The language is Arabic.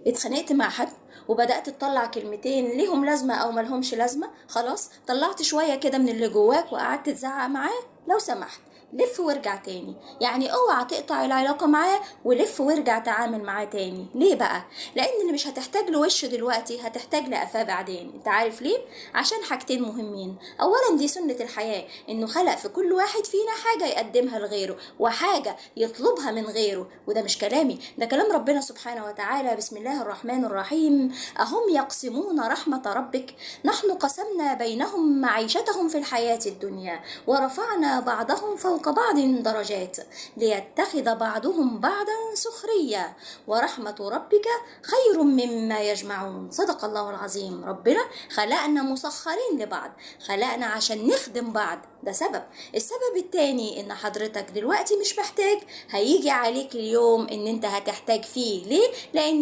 اتخانقت مع حد وبدأت تطلع كلمتين ليهم لازمة أو ملهمش لازمة، خلاص طلعت شوية كده من اللي جواك وقعدت تزعق معاه، لو سمحت لف وارجع تاني. يعني اوعى تقطع العلاقة معاه، ولف وارجع تعامل معاه تاني. ليه بقى؟ لأن اللي مش هتحتاج له وش دلوقتي هتحتاج لقفاه بعدين. انت عارف ليه؟ عشان حاجتين مهمين. أولا دي سنة الحياة، إنه خلق في كل واحد فينا حاجة يقدمها لغيره وحاجة يطلبها من غيره. وده مش كلامي، ده كلام ربنا سبحانه وتعالى. بسم الله الرحمن الرحيم: أهم يقسمون رحمة ربك نحن قسمنا بينهم معيشتهم في الحياة الدنيا ورفعنا بعضهم فوق بعض درجات ليتخذ بعضهم بعضا سخريا ورحمة ربك خير مما يجمعون. صدق الله العظيم. ربنا خلقنا مسخرين لبعض، خلقنا عشان نخدم بعض، ده سبب. السبب التاني ان حضرتك دلوقتي مش محتاج، هيجي عليك اليوم ان انت هتحتاج فيه. ليه؟ لان